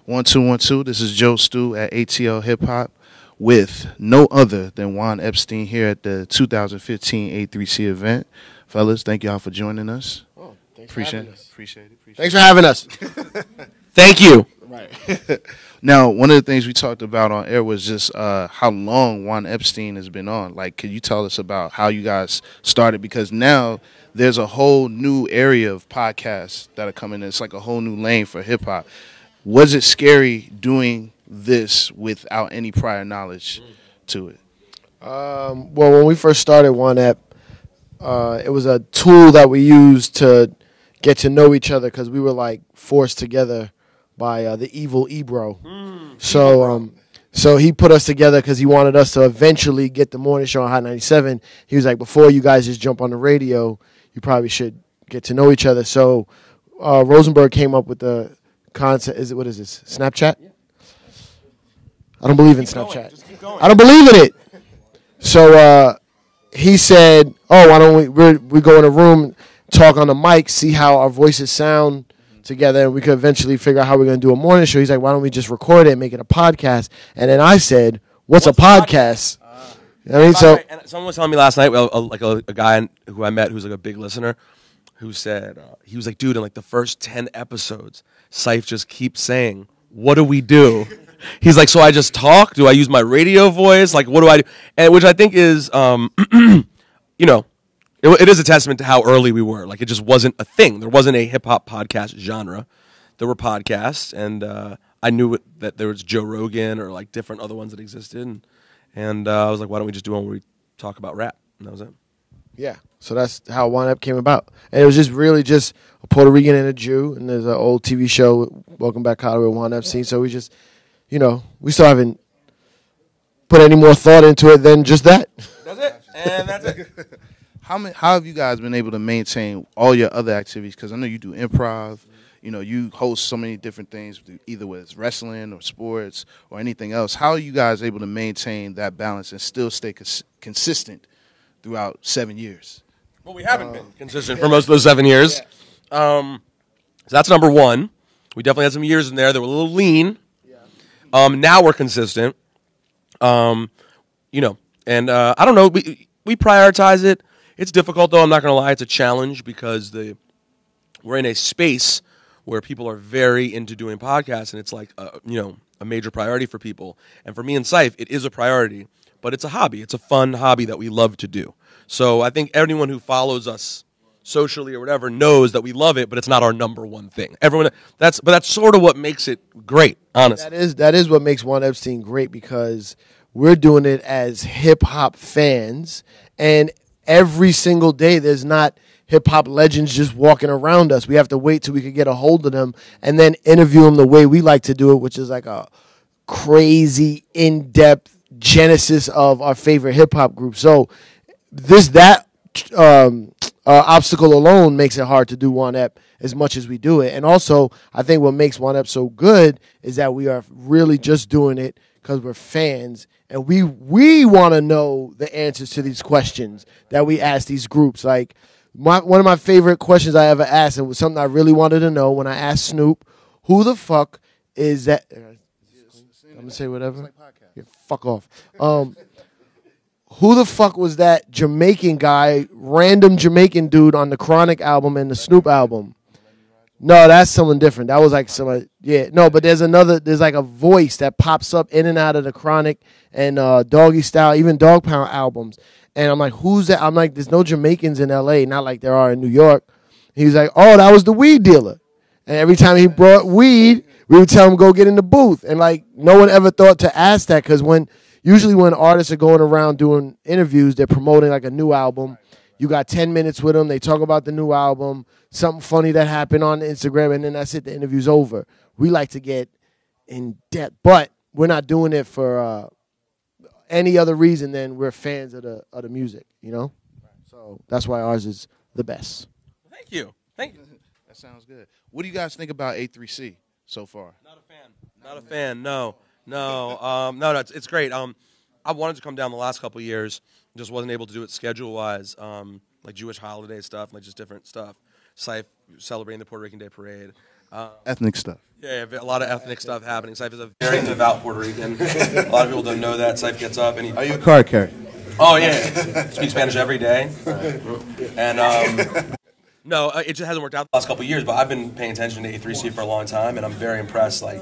1212. This is Joe Stu at ATL Hip Hop with no other than Juan Epstein here at the 2015 A3C event. Fellas, thank y'all for joining us. Oh, thanks Appreciate for having it. us. Appreciate it. Thanks for having us. Thank you. Right. Now, one of the things we talked about on air was just how long Juan Epstein has been on. Like, could you tell us about how you guys started? Because now there's a whole new area of podcasts that are coming in. It's like a whole new lane for hip hop. Was it scary doing this without any prior knowledge to it? Well, when we first started One Ep, it was a tool that we used to get to know each other because we were like forced together by the evil Ebro. So he put us together because he wanted us to eventually get the morning show on Hot 97. He was like, before you guys just jump on the radio, you probably should get to know each other. So Rosenberg came up with the concept. What is this? Snapchat? Yeah. I don't believe in Snapchat. Just keep going. I don't believe in it. So he said, "Oh, why don't we go in a room, talk on the mic, see how our voices sound together, and we could eventually figure out how we're going to do a morning show." He's like, "Why don't we just record it and make it a podcast?" And then I said, "What's a podcast?" I mean, so And someone was telling me last night, like a guy who I met who's like a big listener, who said he was like, "Dude, in like the first 10 episodes, Cipha just keeps saying, 'What do we do?'" He's like, "So I just talk? Do I use my radio voice? Like, what do I do?" And which I think is, you know, it is a testament to how early we were. Like, it just wasn't a thing. There wasn't a hip hop podcast genre. There were podcasts, and I knew that there was Joe Rogan or like different other ones that existed, and I was like, "Why don't we just do one where we talk about rap?" And that was it. yeah, so that's how One Up came about. And it was just really just a Puerto Rican and a Jew, and there's an old TV show, Welcome Back Hollywood, Juan Epstein. So we just, we still haven't put any more thought into it than just that. That's it, and that's it. How have you guys been able to maintain all your other activities? Because I know you do improv. You host so many different things, either whether it's wrestling or sports or anything else. How are you guys able to maintain that balance and still stay consistent throughout 7 years? Well, we haven't been consistent for most of those 7 years. So that's number one. We definitely had some years in there that were a little lean. Now we're consistent. And I don't know. We prioritize it. It's difficult, though. I'm not going to lie. It's a challenge because we're in a space where people are very into doing podcasts, and it's like a major priority for people. And for me and Cipha, it is a priority, but it's a hobby. It's a fun hobby that we love to do. So I think anyone who follows us socially or whatever knows that we love it, but it's not our number one thing. That's sort of what makes it great, honestly. That is what makes Juan Epstein great, because we're doing it as hip hop fans, and every single day there's not hip hop legends just walking around us. We have to wait till we can get a hold of them and then interview them the way we like to do it, which is like a crazy in-depth genesis of our favorite hip hop group. So that obstacle alone makes it hard to do One Ep as much as we do it. And also, I think what makes One Ep so good is that we are really just doing it because we're fans, and we want to know the answers to these questions that we ask these groups. Like, one of my favorite questions I ever asked, and it was something I really wanted to know when I asked Snoop, who the fuck is that? I'm going to say whatever. Yeah, fuck off. Who the fuck was that Jamaican guy, random Jamaican dude on the Chronic album and the Snoop album? No, that's someone different. That was like somebody, yeah. No, but there's like a voice that pops up in and out of the Chronic and Doggy Style, even Dog Pound albums. And I'm like, who's that? I'm like, there's no Jamaicans in L.A., not like there are in New York. He was like, oh, that was the weed dealer. And every time he brought weed, we would tell him, go get in the booth. And like, no one ever thought to ask that, because usually when artists are going around doing interviews, they're promoting like a new album. You got 10 minutes with them. They talk about the new album, something funny that happened on Instagram, and then that's it. The interview's over. We like to get in depth, but we're not doing it for any other reason than we're fans of the music, So that's why ours is the best. Thank you. That sounds good. What do you guys think about A3C so far? Not a fan. No. No, it's great. I wanted to come down the last couple of years, just wasn't able to do it schedule-wise, like Jewish holiday stuff, like just different stuff. Cipha celebrating the Puerto Rican Day Parade. Ethnic stuff. Yeah, a lot of ethnic stuff happening. Cipha is a very devout Puerto Rican. A lot of people don't know that. Cipha gets up and he... Are you a card carrier? Oh, yeah. Speak Spanish every day. And, no, it just hasn't worked out the last couple of years, but I've been paying attention to A3C for a long time, and I'm very impressed. Like,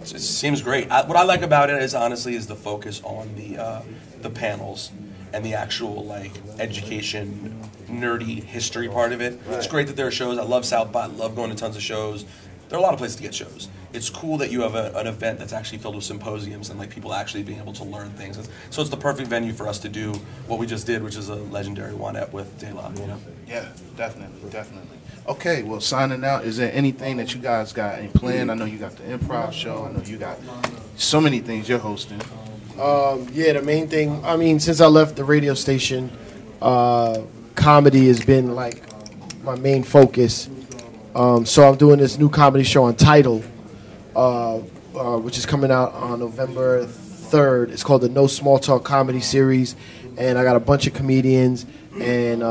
it seems great. What I like about it is, honestly, is the focus on the panels and the actual, like, education, nerdy history part of it. It's great that there are shows. I love South by. I love going to tons of shows. There are a lot of places to get shows. It's cool that you have an event that's actually filled with symposiums and like people actually being able to learn things. So it's the perfect venue for us to do what we just did, which is a legendary Juan Ep with De La, you know? Yeah, definitely. Okay, well, signing out, is there anything that you guys got in plan? I know you got the improv show. I know you got so many things you're hosting. Yeah, the main thing, I mean, since I left the radio station, comedy has been like my main focus. So I'm doing this new comedy show on Tidal, which is coming out on November 3rd. It's called the No Small Talk Comedy Series, and I got a bunch of comedians, and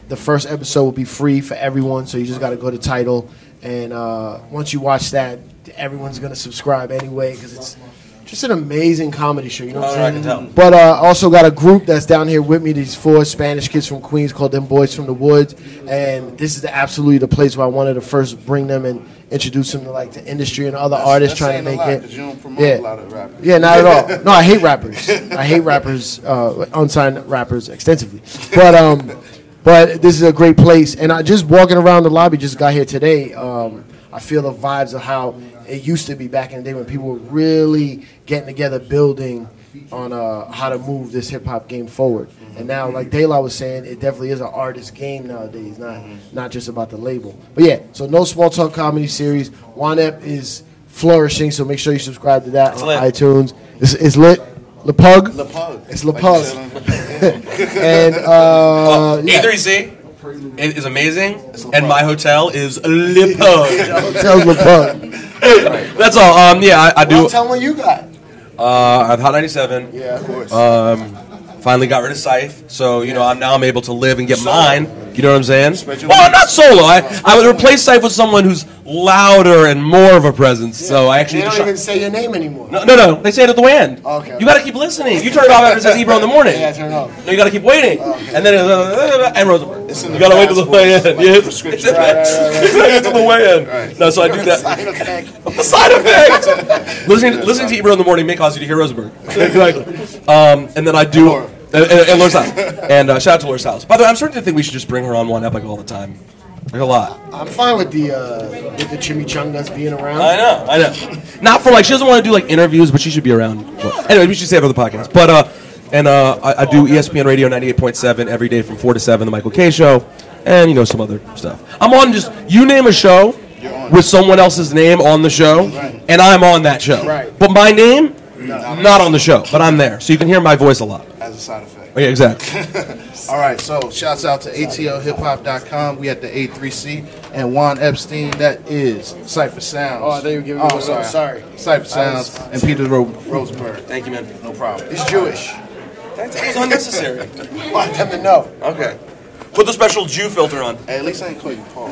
the first episode will be free for everyone, so you just got to go to Tidal, and once you watch that, everyone's going to subscribe anyway, because it's just an amazing comedy show, you know what I'm saying? I can tell. But also got a group that's down here with me, these 4 Spanish kids from Queens called Them Boys from the Woods, and this is absolutely the place where I wanted to first bring them and introduce them to like the industry and other artists trying to make it. You don't promote a lot of rappers. Yeah, not at all. No, I hate rappers. I hate rappers, unsigned rappers extensively. But this is a great place, and I just walking around the lobby, just got here today. I feel the vibes of how it used to be back in the day when people were really getting together, building on how to move this hip hop game forward. And now, like De La was saying, it definitely is an artist game nowadays, not just about the label. But yeah, so No Small Talk Comedy Series. Juan Ep is flourishing, so make sure you subscribe to that on iTunes. It's lit. Le Pug. It's Le Pug. And A3C is amazing, and my hotel is Le Pug. Hotel's Le Pug. That's all. Yeah, I do. Well, tell me what you got. I have Hot 97. Yeah, of course. Finally got rid of Scythe, so I'm able to live and get mine. You know what I'm saying? Well, I'm not solo. I would replace Scythe with someone who's louder and more of a presence. Yeah. So I actually they don't even say your name anymore. No. They say it at the way end. Okay. You got to keep listening. You turn it off after it says Ebro in the morning. Yeah, turn it off. No, you got to keep waiting, and then and Rosenberg. You got to wait till the way end. Yeah, it's on the way end. Right. No, so I do that. Side effect. Listening to Ebro in the morning may cause you to hear Rosenberg. Exactly. And then I do. And Laura's house. And shout out to Laura's house. By the way, I'm starting to think we should just bring her on One Epic all the time. Like a lot. I'm fine with the chimichangas being around. I know. Not for like, she doesn't want to do like interviews, but she should be around. But anyway, we should save her the podcast. But I do ESPN Radio 98.7 every day from 4 to 7, the Michael K Show, and some other stuff. I'm on just, you name a show with someone else's name on the show, and I'm on that show. Right. But my name, not on the show, but I'm there. So you can hear my voice a lot. As a side effect. Oh, yeah, exactly. All right, so shouts out to atlhiphop.com. We at the A3C. And Juan Epstein, that is Cipha Sounds. Oh, I thought you were giving me one. Sorry. Cipha Sounds and Peter Rosenberg. Thank you, man. No problem. He's Jewish. That was unnecessary. Want them to know. Okay. Put the special Jew filter on. Hey, at least I ain't call you Paul.